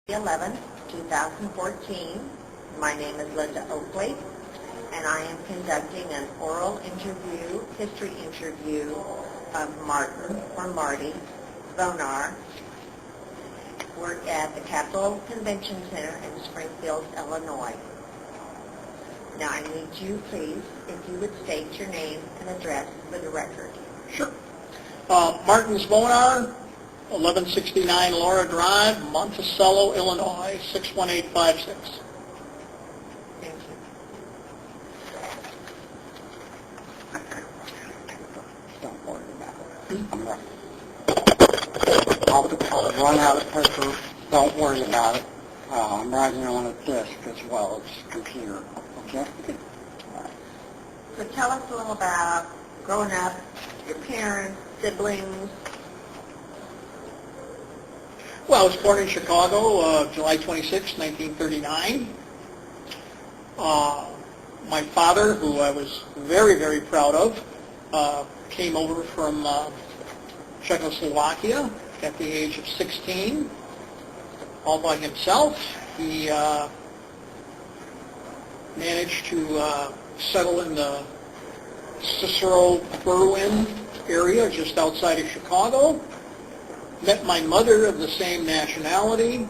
11th, 2014. My name is Linda Oakley, and I am conducting an oral interview, history interview of Marty Zvonar. We're at the Capitol Convention Center in Springfield, Illinois. Now I need you, please, if you would state your name and address for the record. Sure. Martin Zvonar, 1169 Laura Drive, Monticello, Illinois, 61856. Thank you. Don't worry about it. I'll run out of paper. Don't worry about it. I'm writing on a disk as well as computer. Okay? So tell us a little about growing up, your parents, siblings. Well, I was born in Chicago, July 26, 1939. My father, who I was very, very proud of, came over from Czechoslovakia at the age of 16, all by himself. He managed to settle in the Cicero-Berwyn area just outside of Chicago. Met my mother of the same nationality,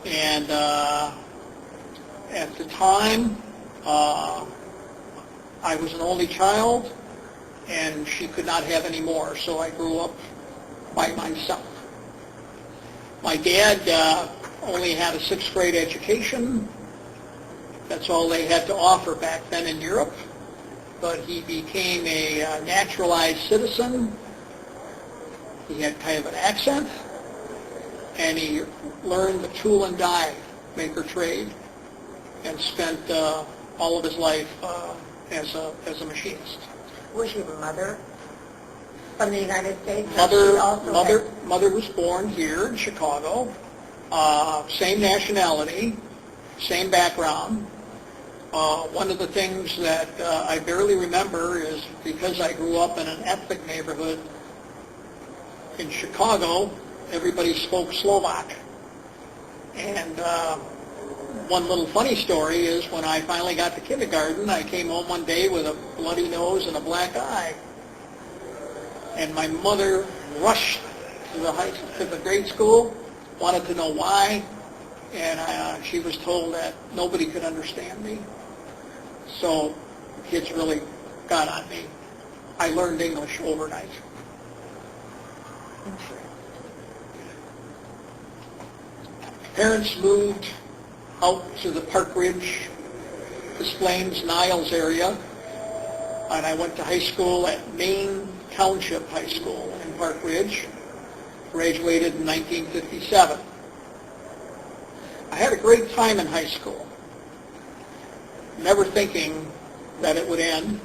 and at the time, I was an only child, and she could not have any more, so I grew up by myself. My dad only had a 6th grade education. That's all they had to offer back then in Europe, but he became a naturalized citizen. He had kind of an accent, and he learned the tool and die maker trade, and spent all of his life as a machinist. Was your mother from the United States? Mother was born here in Chicago, same nationality, same background. One of the things that I barely remember is because I grew up in an ethnic neighborhood in Chicago, everybody spoke Slovak. And one little funny story is when I finally got to kindergarten, I came home one day with a bloody nose and a black eye. And my mother rushed to the grade school, wanted to know why, and she was told that nobody could understand me. So the kids really got on me. I learned English overnight. Parents moved out to the Park Ridge, Des Plaines, Niles area, and I went to high school at Maine Township High School in Park Ridge, graduated in 1957. I had a great time in high school, never thinking that it would end.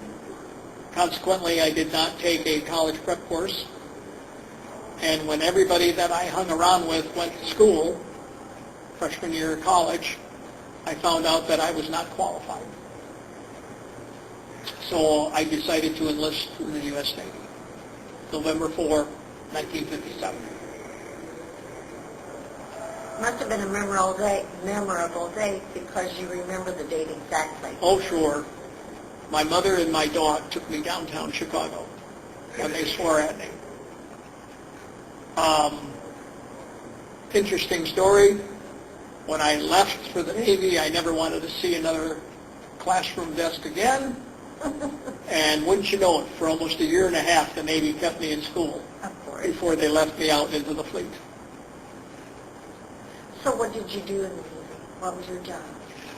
Consequently, I did not take a college prep course. And when everybody that I hung around with went to school, freshman year of college, I found out that I was not qualified. So I decided to enlist in the U.S. Navy, November 4, 1957. Must have been a memorable day because you remember the date exactly. Oh, sure. My mother and my dog took me downtown Chicago, and they swore at me. Interesting story. When I left for the Navy, I never wanted to see another classroom desk again. And wouldn't you know it, for almost a year and a half, the Navy kept me in school before they left me out into the fleet. So what did you do in the Navy? What was your job?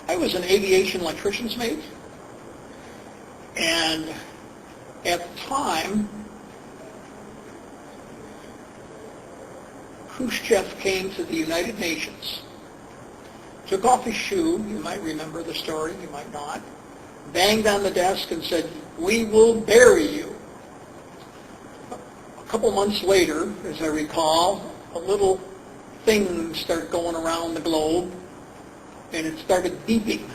I was an aviation electrician's mate. And at the time, Khrushchev came to the United Nations, took off his shoe, you might remember the story, you might not, banged on the desk and said, "We will bury you." A couple months later, as I recall, a little thing started going around the globe, and it started beeping.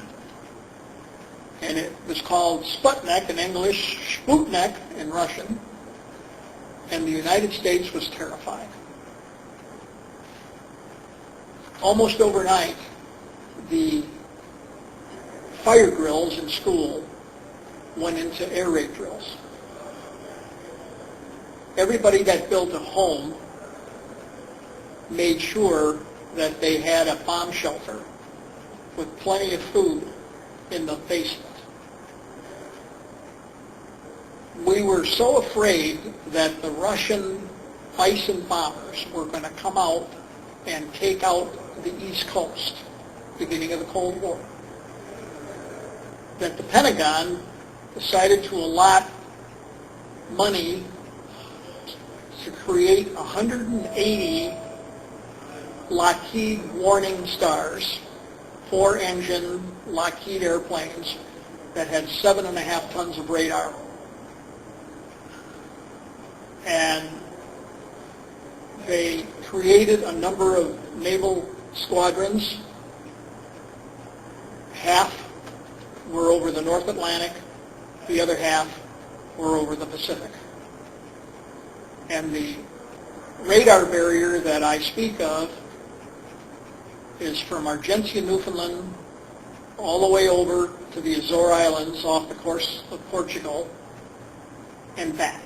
And it was called Sputnik in English, Sputnik in Russian, and the United States was terrified. almost overnight, the fire drills in school went into air raid drills. Everybody that built a home made sure that they had a bomb shelter with plenty of food in the basement. We were so afraid that the Russian Bison bombers were going to come out and take out the East Coast, beginning of the Cold War, that the Pentagon decided to allot money to create 180 Lockheed Warning Stars, 4-engine Lockheed airplanes that had 7.5 tons of radar. And they created a number of naval squadrons. Half were over the North Atlantic, the other half were over the Pacific. And the radar barrier that I speak of is from Argentia, Newfoundland, all the way over to the Azore Islands off the coast of Portugal and back.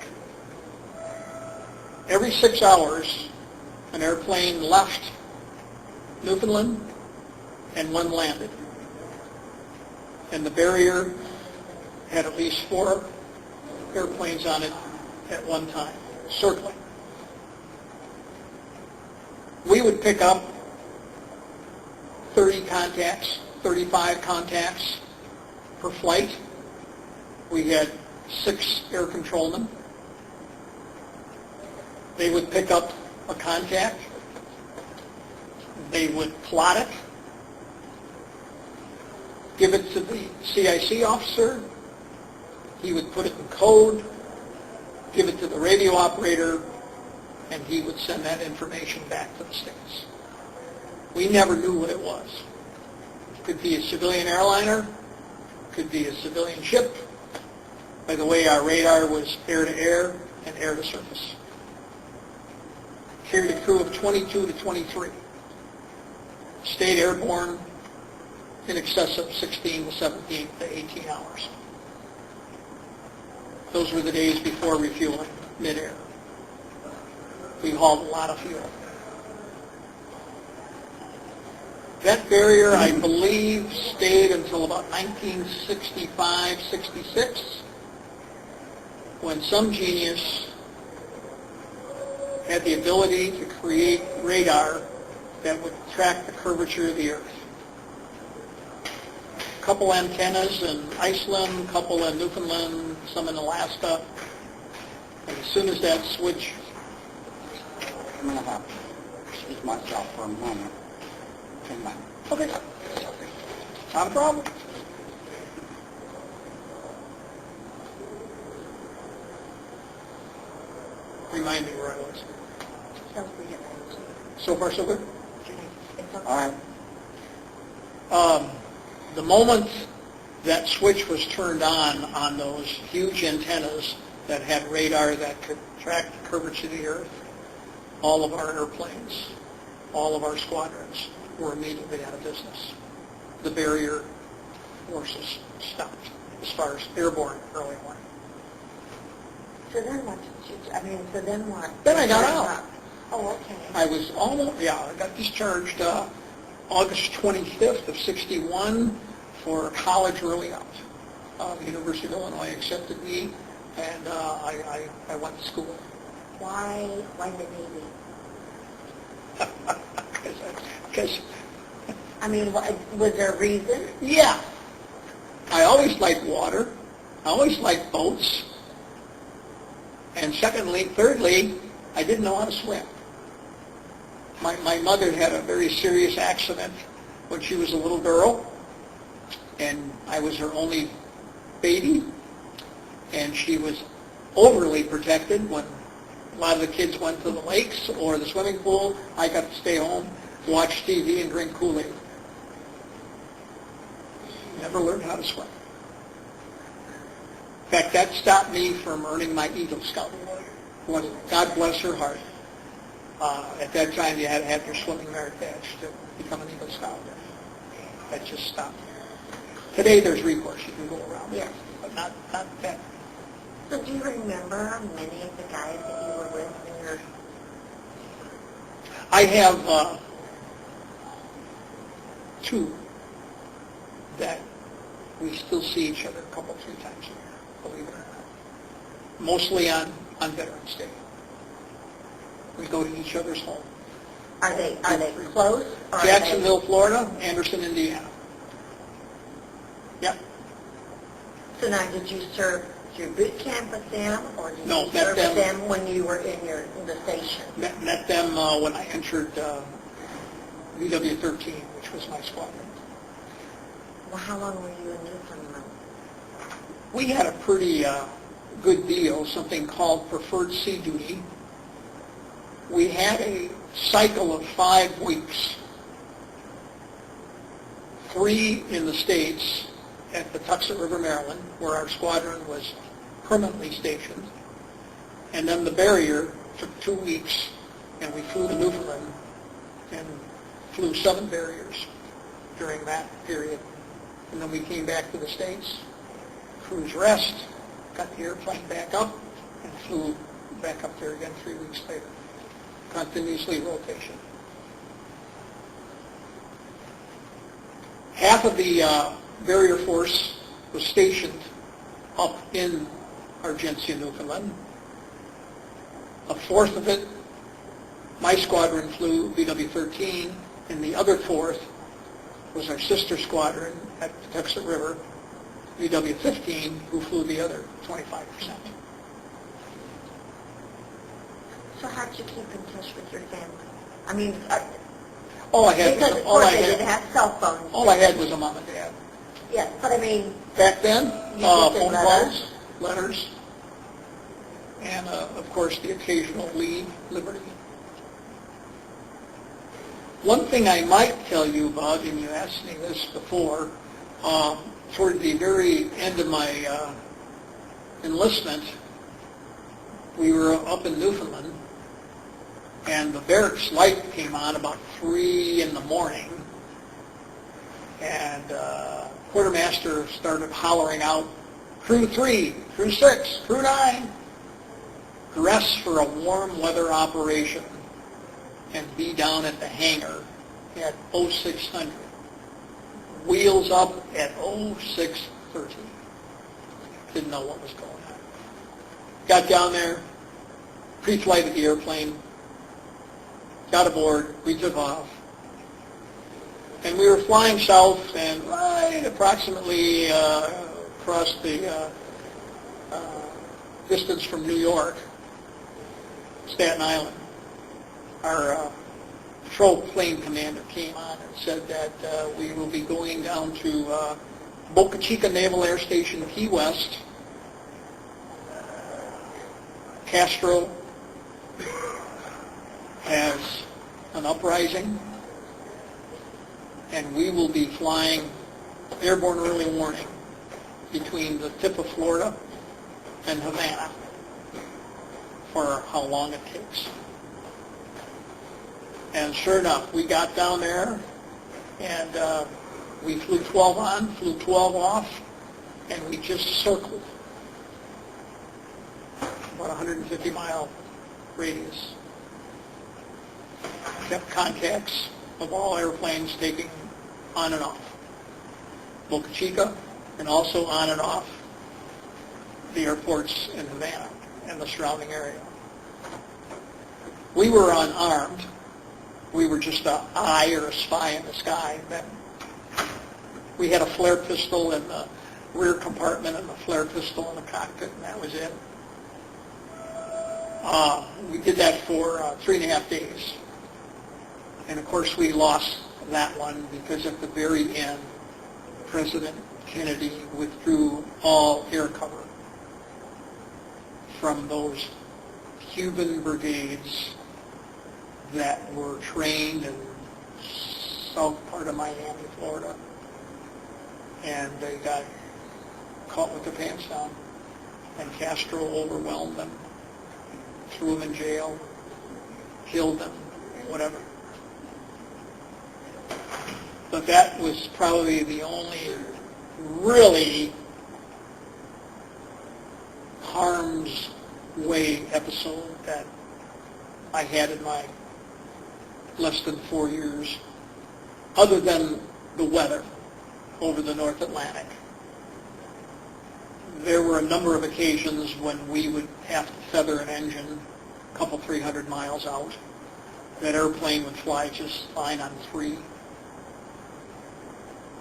Every 6 hours, an airplane left Newfoundland and one landed. And the barrier had at least 4 airplanes on it at one time, circling. We would pick up 30 contacts, 35 contacts per flight. We had 6 air controlmen. They would pick up a contact. They would plot it, give it to the CIC officer. He would put it in code, give it to the radio operator, and he would send that information back to the States. We never knew what it was. It could be a civilian airliner, could be a civilian ship. By the way, our radar was air-to-air and air-to-surface. Carried a crew of 22 to 23. Stayed airborne in excess of 16 to 17 to 18 hours. Those were the days before refueling midair. We hauled a lot of fuel. That barrier, I believe, stayed until about 1965, 66, when some genius had the ability to create radar that would track the curvature of the Earth. A couple antennas in Iceland, a couple in Newfoundland, some in Alaska. And as soon as that switch... I'm going to have to excuse myself for a moment. Okay. Not a problem. Remind me where I was. So far, so good? All right. The moment that switch was turned on those huge antennas that had radar that could track the curvature of the Earth, all of our airplanes, all of our squadrons were immediately out of business. The barrier forces stopped as far as airborne early warning. So then what did you, I mean, so then what? Then I got out. Oh, okay. I was almost, I got discharged August 25th of 61 for college early out. The University of Illinois accepted me, and I went to school. Why the Navy? Because, I mean, was there a reason? yeah, I always liked water. I always liked boats. And thirdly, I didn't know how to swim. My mother had a very serious accident when she was a little girl, and I was her only baby, and she was overly protected. When a lot of the kids went to the lakes or the swimming pool, I got to stay home, watch TV, and drink Kool-Aid. Never learned how to swim. In fact, that stopped me from earning my Eagle Scout Award. God bless her heart. At that time, you had to have your swimming merit badge, too. become an Eagle Scout. That just stopped. Today there's recourse. You can go around it, Yes. but not that. So do you remember many of the guys that you were with when you're... I have two that we still see each other a couple, 3 times a year, believe it or not. Mostly on Veterans Day. We go to each other's home. Are they close? Or Jacksonville, Florida, Anderson, Indiana. Yep. So now, did you serve through boot camp with them, or did No, you met serve them- with them when you were in the station? Met them when I entered VW-13, which was my squadron. Well, how long were you in Newfoundland? We had a pretty good deal, something called preferred sea duty. We had a cycle of 5 weeks, 3 in the States at the Tuxet River, Maryland, where our squadron was permanently stationed. And then the barrier took 2 weeks, and we flew to Newfoundland and flew 7 barriers during that period. And then we came back to the States, cruise rest, got the airplane back up, and flew back up there again 3 weeks later. Continuously rotation. Half of the barrier force was stationed up in Argentia, Newfoundland. A fourth of it, my squadron flew VW-13, and the other fourth was our sister squadron at the Tuxet River, VW-15, who flew the other 25%. So how'd you keep in touch with your family? I mean, All I had because was of all course I they didn't had. have cell phones. All I had was a mom and dad. Yes, but I mean, Back then, You just did phone letters? calls, letters, and of course the occasional leave, Liberty. One thing I might tell you about, and you asked me this before, toward the very end of my enlistment, we were up in Newfoundland, and the barracks light came on about 3 in the morning, and quartermaster started hollering out, "Crew 3, Crew 6, Crew 9, dress for a warm weather operation and be down at the hangar at 0600. Wheels up at 0630. Didn't know what was going on. Got down there, pre-flight of the airplane, got aboard, we took off. And we were flying south, and right approximately across the distance from New York, Staten Island, our patrol plane commander came on and said that we will be going down to Boca Chica Naval Air Station, Key West. Castro has an uprising, and we will be flying airborne early warning between the tip of Florida and Havana for how long it takes. And sure enough, we got down there, and we flew 12 on, flew 12 off, and we just circled about 150-mile radius. Kept contacts of all airplanes taking on and off Boca Chica, and also on and off the airports in Havana and the surrounding area. We were unarmed. We were just an eye or a spy in the sky then. We had a flare pistol in the rear compartment and a flare pistol in the cockpit, and that was it. We did that for 3.5 days. And of course we lost that one because at the very end, President Kennedy withdrew all air cover from those Cuban brigades that were trained in south part of Miami, Florida. And they got caught with their pants down. And Castro overwhelmed them, threw them in jail, killed them, whatever. But that was probably the only really harm's way episode that I had in my less than 4 years, other than the weather over the North Atlantic. There were a number of occasions when we would have to feather an engine a couple, 300 miles out. That airplane would fly just fine on 3.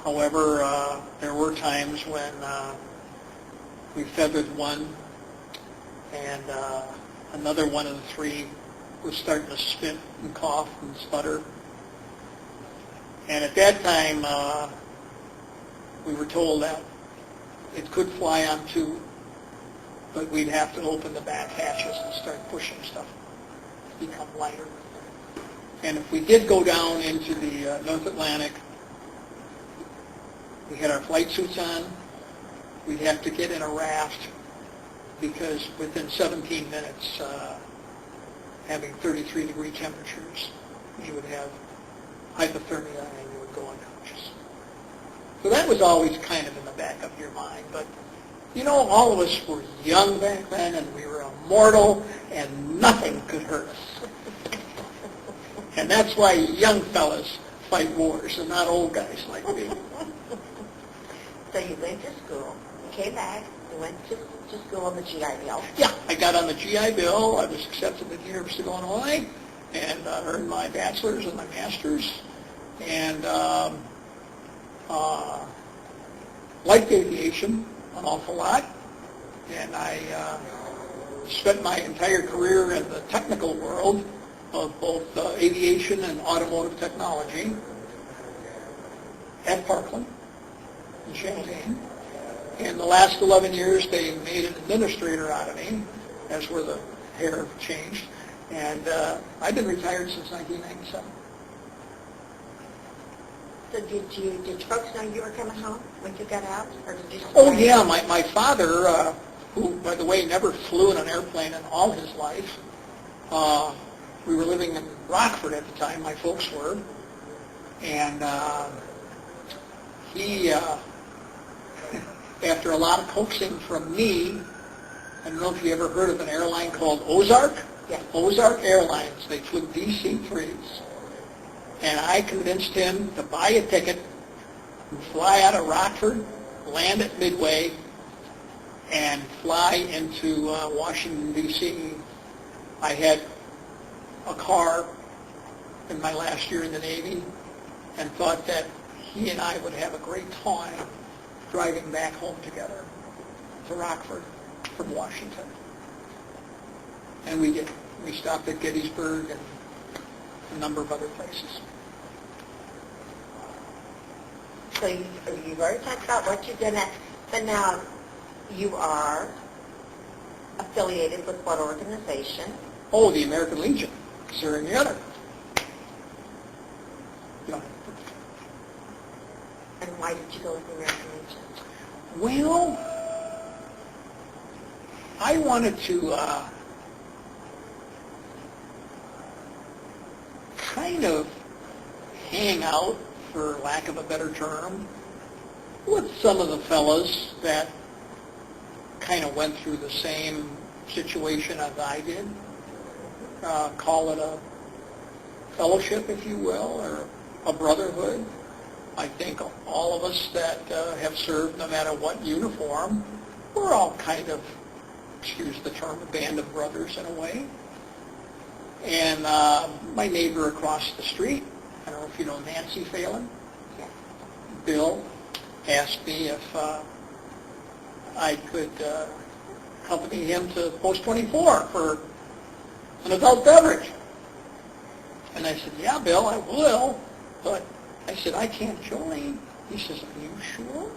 However, there were times when we feathered one and another one of the 3 was starting to spit and cough and sputter. And at that time, we were told that it could fly on 2, but we'd have to open the back hatches and start pushing stuff to become lighter. And if we did go down into the North Atlantic, we had our flight suits on, we'd have to get in a raft because within 17 minutes, having 33-degree temperatures, you would have hypothermia and you would go unconscious. So that was always kind of in the back of your mind. But, you know, all of us were young back then and we were immortal and nothing could hurt us. And that's why young fellas fight wars and not old guys like me. So you went to school, you came back, you went to school on the GI Bill. Yeah, I got on the GI Bill. I was accepted at the University of Illinois and earned my bachelor's and my master's. And liked aviation an awful lot. And I spent my entire career in the technical world of both aviation and automotive technology at Parkland in Champaign. In the last 11 years, they made an administrator out of me, as where the hair changed. And I've been retired since 1997. So did folks know you were coming home when you got out? Or did you Oh, yeah. My father, who, by the way, never flew in an airplane in all his life, we were living in Rockford at the time, my folks were, and he, after a lot of coaxing from me, I don't know if you ever heard of an airline called Ozark? Yes. Ozark Airlines. They flew DC-3s. And I convinced him to buy a ticket and fly out of Rockford, land at Midway, and fly into Washington, D.C. I had a car in my last year in the Navy and thought that he and I would have a great time driving back home together to Rockford from Washington. And we did. We stopped at Gettysburg and a number of other places. So you've already talked about what you've done at, but now you are affiliated with what organization? Oh, the American Legion. Is there any other? No. And why did you go with the American Legion? Well, I wanted to kind of hang out, for lack of a better term, with some of the fellas that kind of went through the same situation as I did. Call it a fellowship, if you will, or a brotherhood. I think all of us that have served, no matter what uniform, we're all kind of, excuse the term, a band of brothers in a way. And my neighbor across the street, I don't know if you know Nancy Phelan, Yes. Bill, asked me if I could accompany him to Post 24 for an adult beverage. And I said, yeah, Bill, I will, but I said, I can't join. He says, are you sure?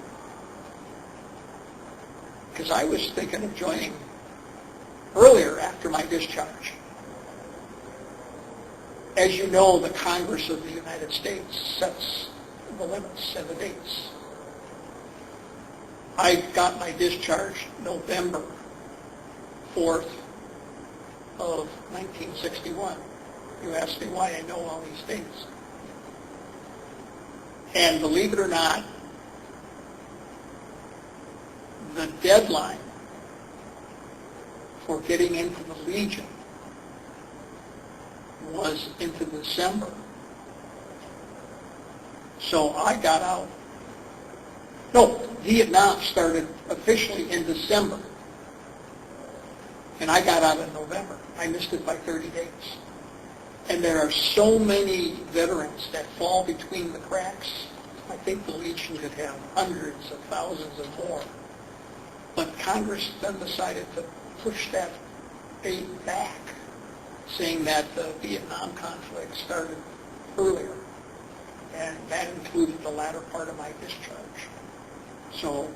Because I was thinking of joining earlier after my discharge. As you know, the Congress of the United States sets the limits and the dates. I got my discharge November 4th of 1961. You asked me why I know all these dates. And believe it or not, the deadline for getting into the Legion was into December. So I got out. No, Vietnam started officially in December. And I got out in November. I missed it by 30 days. And there are so many veterans that fall between the cracks. I think the Legion could have hundreds of thousands and more. But Congress then decided to push that date back, saying that the Vietnam conflict started earlier. And that included the latter part of my discharge. So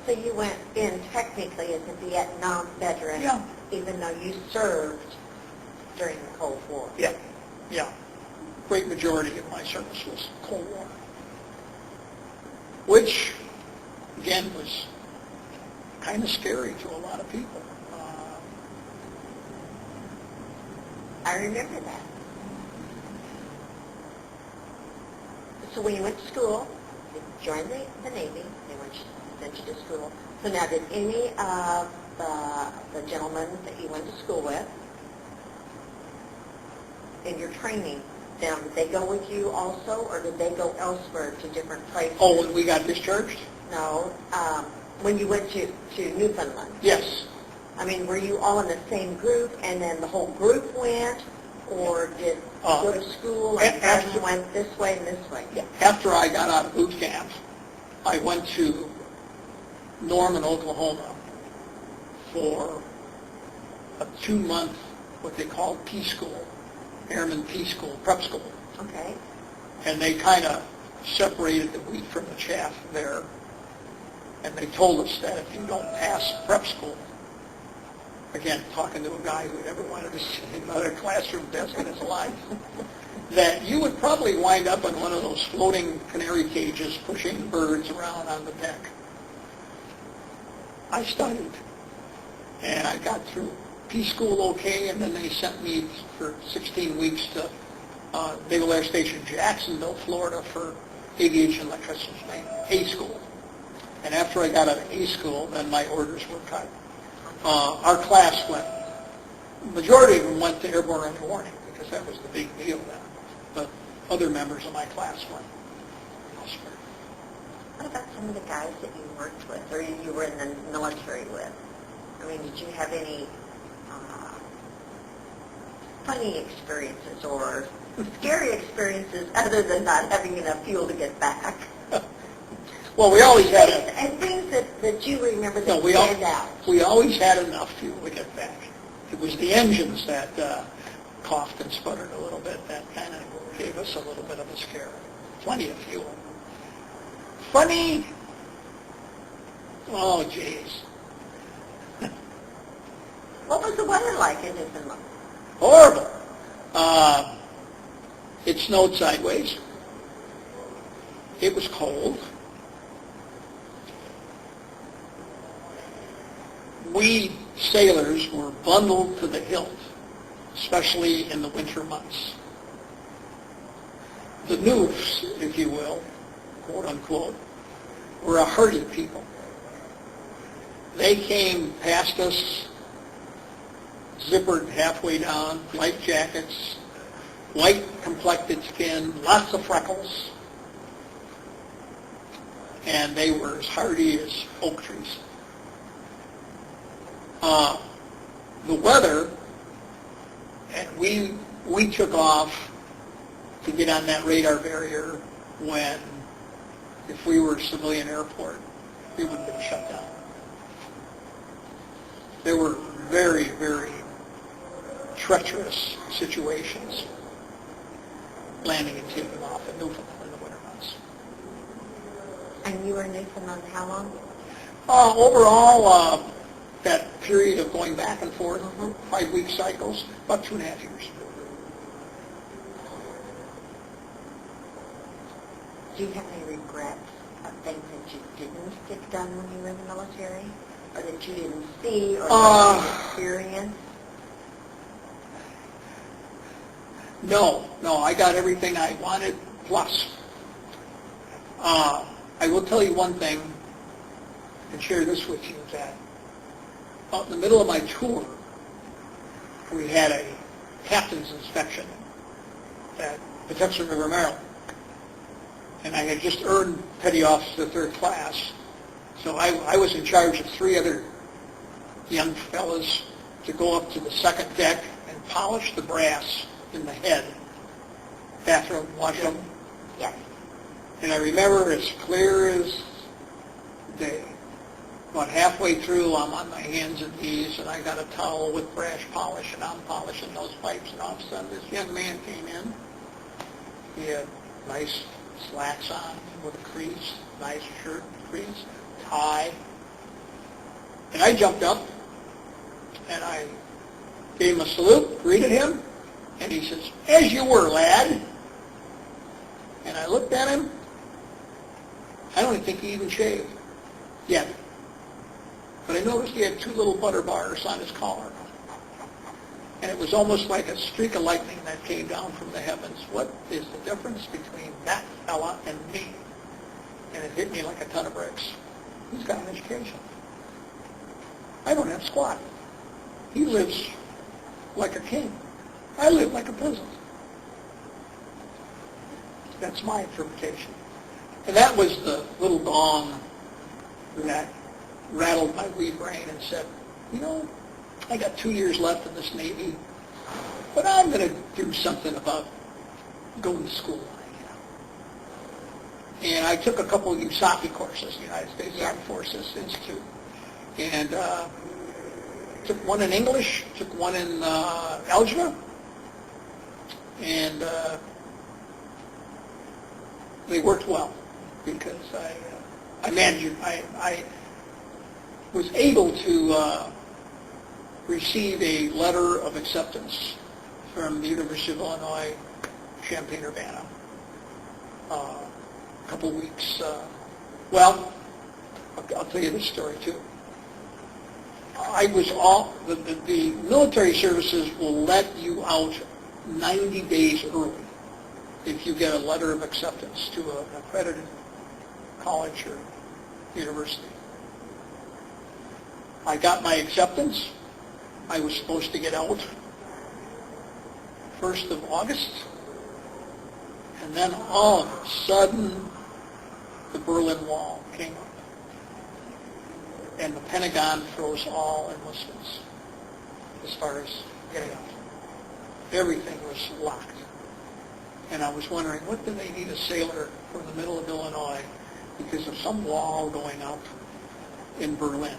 you went in technically as a Vietnam veteran, Yeah. even though you served during the Cold War. Yeah. Great majority of my service was Cold War, which, again, was kind of scary to a lot of people. I remember that. So when you went to school, you joined the Navy, sent you to school. So now did any of the gentlemen that you went to school with, in your training, did they go with you also, or did they go elsewhere to different places? Oh, when we got discharged? No, when you went to Newfoundland. Yes. I mean, were you all in the same group, and then the whole group went, or did you go to school and after- some went this way and this way? Yeah. After I got out of boot camp, I went to Norman, Oklahoma for a 2-month, what they call P school, Airman P school, prep school. Okay. And they kind of separated the wheat from the chaff there. And they told us that if you don't pass prep school, again, talking to a guy who never wanted to sit in another classroom desk in his life, that you would probably wind up in one of those floating canary cages pushing birds around on the deck. I studied, and I got through P school okay, and then they sent me for 16 weeks to Naval Air Station Jacksonville, Florida for aviation electrician's A school. And after I got out of A school, then my orders were cut. Our class went, majority of them went to airborne early warning because that was the big deal then. But other members of my class went elsewhere. What about some of the guys that you worked with, or you were in the military with? I mean, did you have any funny experiences or scary experiences other than not having enough fuel to get back? Well, we always had And things that you remember that no, we stand out. We always had enough fuel to get back. It was the engines that coughed and sputtered a little bit that kind of gave us a little bit of a scare. Plenty of fuel. Funny? Oh, jeez. What was the weather like in Newfoundland? Horrible. It snowed sideways. It was cold. We sailors were bundled to the hilt, especially in the winter months. The Noofs, if you will, quote unquote, were a hardy people. They came past us, zippered halfway down, light jackets, white complected skin, lots of freckles, and they were as hardy as oak trees. The weather, and we took off to get on that radar barrier when, if we were a civilian airport, we would have been shut down. There were very, very treacherous situations landing and taking off in Newfoundland in the winter months. And you were in Newfoundland how long? Overall, that period of going back and forth, 5-week cycles, about 2.5 years. Do you have any regrets of things that you didn't get done when you were in the military? Or that you didn't see or that you didn't experience? No, I got everything I wanted, plus. I will tell you one thing and share this with you, that out in the middle of my tour, we had a captain's inspection at Patuxent River, Maryland. And I had just earned petty officer 3rd class, so I was in charge of 3 other young fellas to go up to the 2nd deck and polish the brass in the head, bathroom, washroom. Yes. And I remember as clear as day. About halfway through, I'm on my hands and knees, and I got a towel with brass polish, and I'm polishing those pipes, and all of a sudden this young man came in. He had nice slacks on with a crease, nice shirt, crease, tie. And I jumped up, and I gave him a salute, greeted him, and he says, "As you were, lad." And I looked at him. I don't even think he even shaved yet. But I noticed he had 2 little butter bars on his collar. And it was almost like a streak of lightning that came down from the heavens. What is the difference between that fella and me? And it hit me like a ton of bricks. He's got an education. I don't have squat. He lives like a king. I live like a peasant. That's my interpretation. And that was the little gong that rattled my wee brain and said, you know, I got 2 years left in this Navy, but I'm going to do something about going to school. And I took a couple of USAPI courses, United States Armed Forces Institute, and took one in English, took one in algebra, and they worked well because I managed. I was able to receive a letter of acceptance from the University of Illinois, Champaign-Urbana. A couple weeks. Well, I'll tell you this story too. I was the military services will let you out 90 days early if you get a letter of acceptance to an accredited college or university. I got my acceptance. I was supposed to get out 1st of August, and then all of a sudden the Berlin Wall came up, and the Pentagon froze all enlistments as far as getting out. Everything was locked. And I was wondering, what do they need a sailor from the middle of Illinois because of some wall going up in Berlin?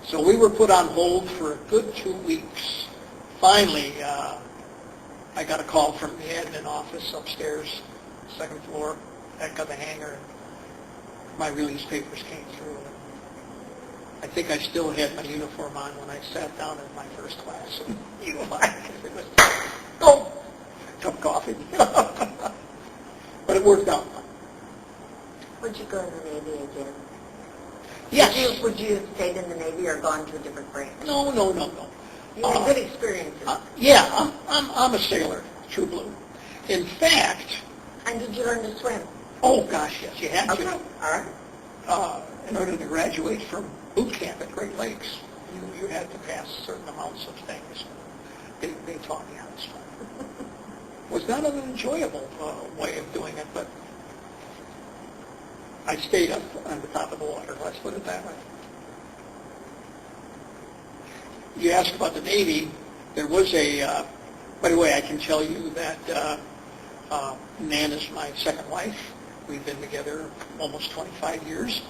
So we were put on hold for a good 2 weeks. Finally, I got a call from the admin office upstairs, 2nd floor, back of the hangar. My release papers came through. I think I still had my uniform on when I sat down in my 1st class. It was, oh, cup of coffee. But it worked out. Would you go in the Navy again? Yes. Would you have stayed in the Navy or gone to a different branch? No. You had good experiences. Yeah, I'm a sailor, true blue. In fact... And did you learn to swim? Oh, gosh, yes, you had to. Okay, all right. In order to graduate from boot camp at Great Lakes, you had to pass certain amounts of things. They taught me how to swim. It was not an enjoyable way of doing it, but I stayed up on the top of the water, let's put it that way. You asked about the Navy. There was by the way, I can tell you that Nan is my second wife. We've been together almost 25 years.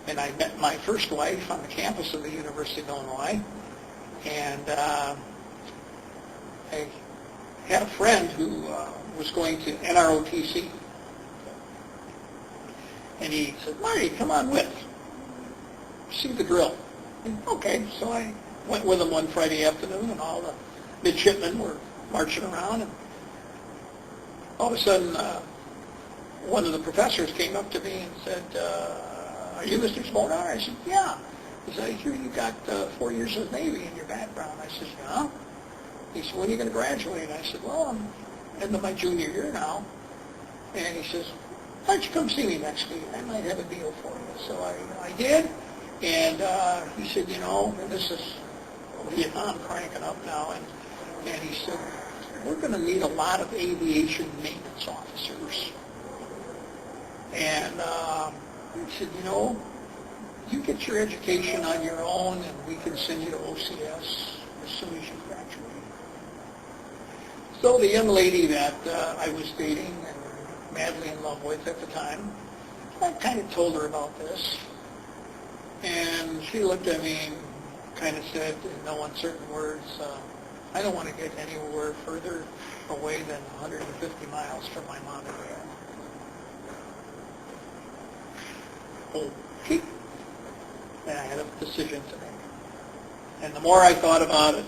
And I met my first wife on the campus of the University of Illinois. And I had a friend who was going to NROTC. And he said, Marty, come on with. See the drill. And, okay, so I went with him one Friday afternoon, and all the midshipmen were marching around. And all of a sudden, one of the professors came up to me and said, are you Mr. Zvonar? I said, yeah. He said, I hear you got 4 years of Navy in your background. I said, yeah. He said, when are you going to graduate? I said, well, I'm into my junior year now. And he says, why don't you come see me next week? I might have a deal for you. So I did, and he said, you know, and this is Vietnam cranking up now, and he said, we're going to need a lot of aviation maintenance officers. And he said, you know, you get your education on your own, and we can send you to OCS as soon as you graduate. So the young lady that I was dating and madly in love with at the time, I kind of told her about this. And she looked at me and kind of said in no uncertain words, I don't want to get anywhere further away than 150 miles from my mom and dad. Okay. And I had a decision to make. And the more I thought about it,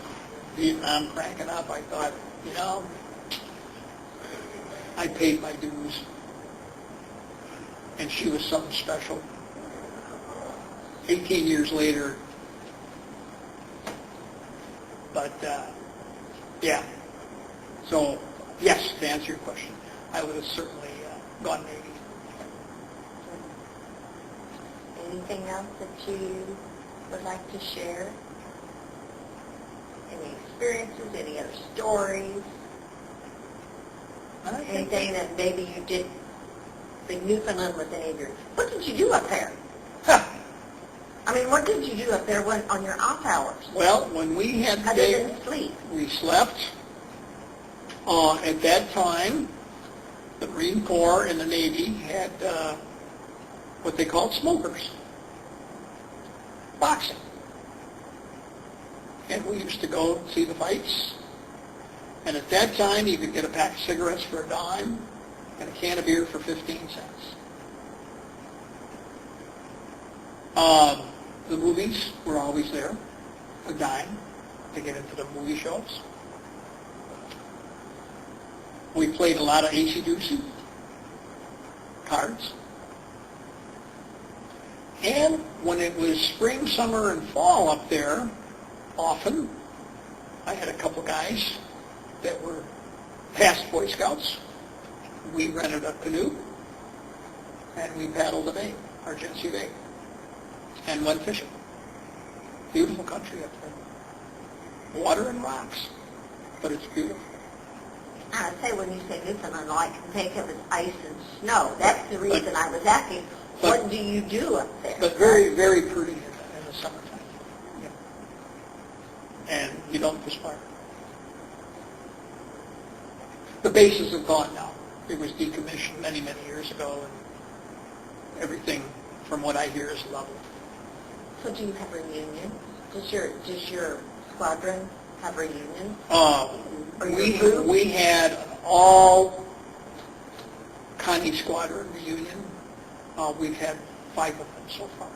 Vietnam cranking up, I thought, you know, I paid my dues. And she was something special. 18 years later, but yeah. So, yes, to answer your question, I would have certainly gone Navy. Anything else that you would like to share? Any experiences, any other stories? Anything that maybe you did in Newfoundland with any of your... What did you do up there? I mean, what did you do up there on your off hours? Well, when we had Other than sleep? we slept. At that time, the Marine Corps and the Navy had what they called smokers. Boxing. And we used to go see the fights. And at that time, you could get a pack of cigarettes for $0.10 and a can of beer for 15 cents. The movies were always there, $0.10 to get into the movie shows. We played a lot of acey-deucey, cards. And when it was spring, summer, and fall up there, often, I had a couple guys that were past Boy Scouts. We rented a canoe, and we paddled the bay, Argentine Bay, and went fishing. Beautiful country up there. Water and rocks, but it's beautiful. I say when you say Newfoundland, all I can think of is ice and snow. That's the reason I was asking, what do you do up there? But very, very pretty in the summertime. Yeah. And you don't perspire. The bases have gone now. It was decommissioned many, many years ago, and everything, from what I hear, is level. So do you have reunions? Does your squadron have reunions? We had all Connie Squadron reunion. We've had 5 of them so far.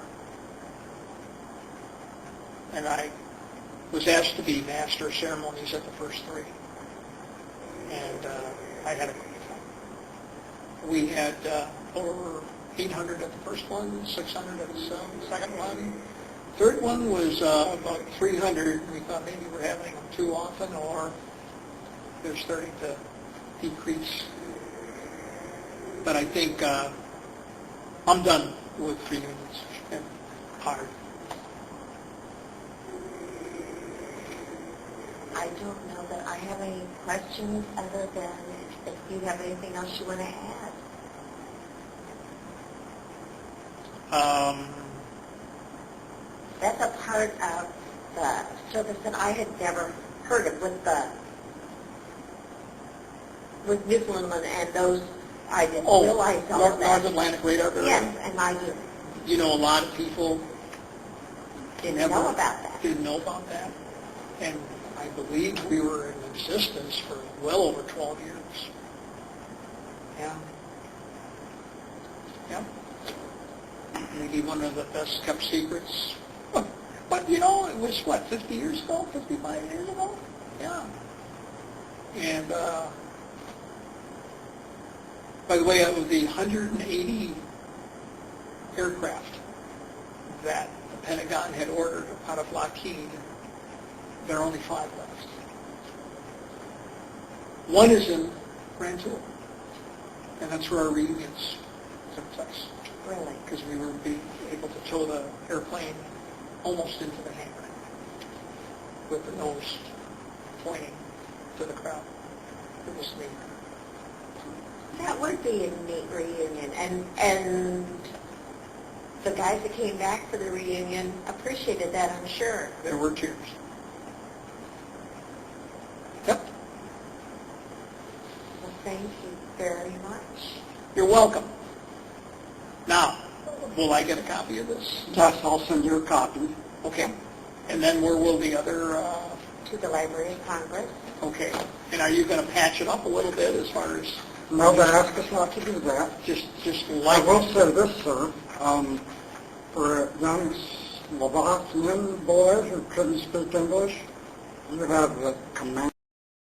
And I was asked to be master of ceremonies at the first 3. And I had a great time. We had over 800 at the first one, 600 at the second one. Third one was about 300. We thought maybe we're having them too often, or they're starting to decrease. But I think I'm done with reunions and hard. I don't know that I have any questions other than if you have anything else you want to add. That's a part of the service that I had never heard of with Newfoundland and those. I didn't realize all of that. North Atlantic Radar Bureau. Yes, and I did. You know, a lot of people Didn't know about that. Didn't know about that. And I believe we were in existence for well over 12 years. Yeah. Yeah. Maybe one of the best kept secrets. But you know, it was, 50 years ago, 55 years ago? Yeah. And, by the way, of the 180 aircraft that the Pentagon had ordered out of Lockheed, there are only 5 left. One is in Rantoul, and that's where our reunions we would be able to tow the airplane almost into the hangar with the nose pointing to the crowd. It was neat. That would be a neat reunion, and the guys that came back for the reunion appreciated that, I'm sure. There were cheers. Yep. Well, thank you very much. You're welcome. Now, will I get a copy of this? Yes, I'll send you a copy. Okay. And then where will the other, To the Library of Congress. okay. And are you going to patch it up a little bit as far as No, they ask us not to do that. just I like... will say this, sir, for young Slovakian boys who couldn't speak English, you have the command